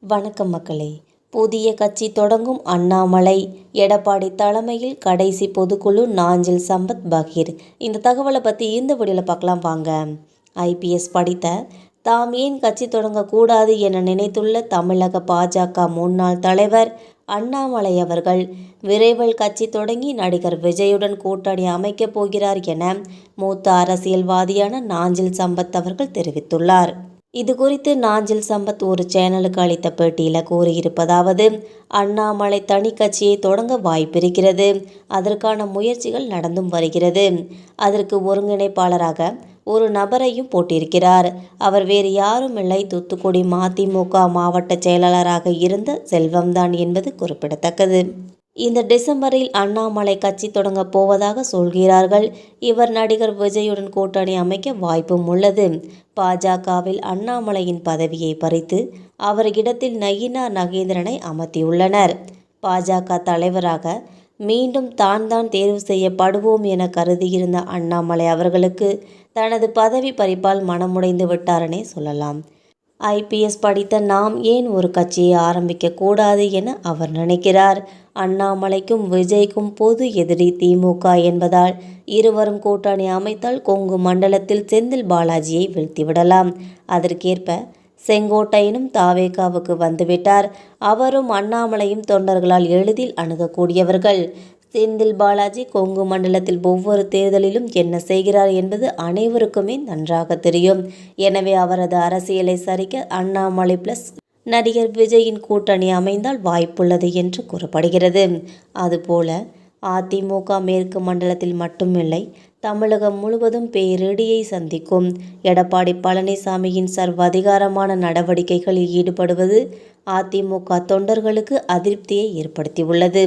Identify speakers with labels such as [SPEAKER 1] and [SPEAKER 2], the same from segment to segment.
[SPEAKER 1] வணக்கம் மக்களே. புதிய கட்சி தொடங்கும் அண்ணாமலை, எடப்பாடி தலைமையில் கடைசி பொதுக்குழு நாஞ்சில் சம்பத் பகீர். இந்த தகவலை பற்றி இந்த வீடியோவில் பார்க்கலாம் வாங்க. ஐபிஎஸ் படித்த தாம் ஏன் கட்சி தொடங்கக்கூடாது என நினைத்துள்ள தமிழக பாஜக முன்னாள் தலைவர் அண்ணாமலை அவர்கள் விரைவில் கட்சி தொடங்கி நடிகர் விஜயுடன் கூட்டணி அமைக்கப் போகிறார் என மூத்த அரசியல்வாதியான நாஞ்சில் சம்பத் அவர்கள் தெரிவித்துள்ளார். இது குறித்து நாஞ்சில் சம்பத் ஒரு சேனலுக்கு அளித்த பேட்டியில் கூறியிருப்பதாவது: அண்ணாமலை தனி கட்சியை தொடங்க வாய்ப்பிருக்கிறது. அதற்கான முயற்சிகள் நடந்தும் வருகிறது. அதற்கு ஒருங்கிணைப்பாளராக ஒரு நபரையும் போட்டிருக்கிறார். அவர் வேறு யாரும் இல்லை, தூத்துக்குடி மதிமுக மாவட்ட செயலாளராக இருந்த செல்வம்தான் என்பது குறிப்பிடத்தக்கது. இந்த டிசம்பரில் அண்ணாமலை கட்சி தொடங்க போவதாக சொல்கிறார்கள். இவர் நடிகர் விஜயுடன் கூட்டணி அமைக்க வாய்ப்பும் உள்ளது. பாஜகவில் அண்ணாமலையின் பதவியை பறித்து அவர் இடத்தில் நயினார் நாகேந்திரனை அமர்த்தியுள்ளனர். பாஜக தலைவராக மீண்டும் தான் தேர்வு செய்யப்படுவோம் என கருதியிருந்த அண்ணாமலை அவர்களுக்கு தனது பதவி பறிப்பால் மனமுடைந்து விட்டாரனே சொல்லலாம். ஐபிஎஸ் படித்த நாம் ஏன் ஒரு கட்சியை ஆரம்பிக்க கூடாது என அவர் நினைக்கிறார். அண்ணாமலைக்கும் விஜய்க்கும் பொது எதிரி திமுக என்பதால் இருவரும் கூட்டணி அமைத்தால் கொங்கு மண்டலத்தில் செந்தில் பாலாஜியை வீழ்த்திவிடலாம். அதற்கேற்ப செங்கோட்டையனும் தாவேகாவுக்கு வந்துவிட்டார். அவரும் அண்ணாமலையும் தொண்டர்களால் எளிதில் அணுகக்கூடியவர்கள். செந்தில் பாலாஜி கொங்கு மண்டலத்தில் ஒவ்வொரு தேர்தலிலும் என்ன செய்கிறார் என்பது அனைவருக்குமே நன்றாக தெரியும். எனவே அவரது அரசியலை சரிக்க அண்ணாமலை பிளஸ் நடிகர் விஜயின் கூட்டணி அமைந்தால் வாய்ப்புள்ளது என்று கூறப்படுகிறது. அதுபோல அதிமுக மேற்கு மண்டலத்தில் மட்டுமில்லை, தமிழகம் முழுவதும் பேரிடியை சந்திக்கும். எடப்பாடி பழனிசாமியின் சர்வாதிகாரமான நடவடிக்கைகளில் ஈடுபடுவது அதிமுக தொண்டர்களுக்கு அதிருப்தியை ஏற்படுத்தியுள்ளது.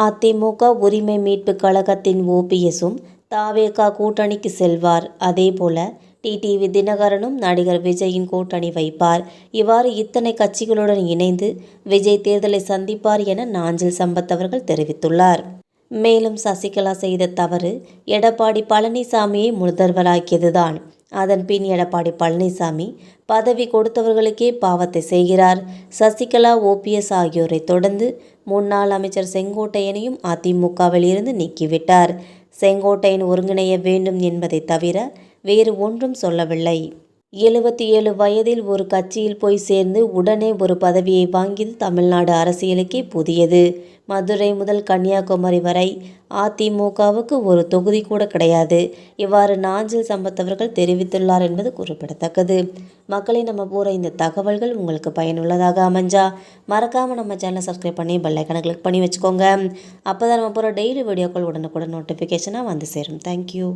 [SPEAKER 1] அதிமுக உரிமை மீட்பு கழகத்தின் ஓபிஎஸும் தாவேகா கூட்டணிக்கு செல்வார். அதேபோல டிடிவி தினகரனும் நடிகர் விஜயின் கூட்டணி வைப்பார். இவ்வாறு இத்தனை கட்சிகளுடன் இணைந்து விஜய் தேர்தலை சந்திப்பார் என நாஞ்சில் சம்பத் அவர்கள் தெரிவித்துள்ளார். மேலும் சசிகலா செய்த தவறு எடப்பாடி பழனிசாமியை முதல்வராக்கியதுதான். அதன்பின் எடப்பாடி பழனிசாமி பதவி கொடுத்தவர்களுக்கே பாவத்தை செய்கிறார். சசிகலா, ஓபிஎஸ் ஆகியோரை தொடர்ந்து முன்னாள் அமைச்சர் செங்கோட்டையனையும் அதிமுகவில் இருந்து நீக்கிவிட்டார். செங்கோட்டையன் ஒருங்கிணைய வேண்டும் என்பதை தவிர வேறு ஒன்றும் சொல்லவில்லை. 77 வயதில் ஒரு கட்சியில் போய் சேர்ந்து உடனே ஒரு பதவியை வாங்கியது தமிழ்நாடு அரசியலுக்கே புதியது. மதுரை முதல் கன்னியாகுமரி வரை அதிமுகவுக்கு ஒரு தொகுதி கூட கிடையாது. இவ்வாறு நாஞ்சில் சம்பத் அவர்கள் தெரிவித்துள்ளார் என்பது குறிப்பிடத்தக்கது. மக்களை நம்ம போகிற இந்த தகவல்கள் உங்களுக்கு பயனுள்ளதாக அமைஞ்சா மறக்காமல் நம்ம சேனலை சப்ஸ்கிரைப் பண்ணி பெல் ஐகானை கிளிக் பண்ணி வச்சுக்கோங்க. அப்போ தான் நம்ம போகிற டெய்லி வீடியோக்கள் உடனுக்குடன் நோட்டிஃபிகேஷனாக வந்து சேரும். தேங்க்யூ.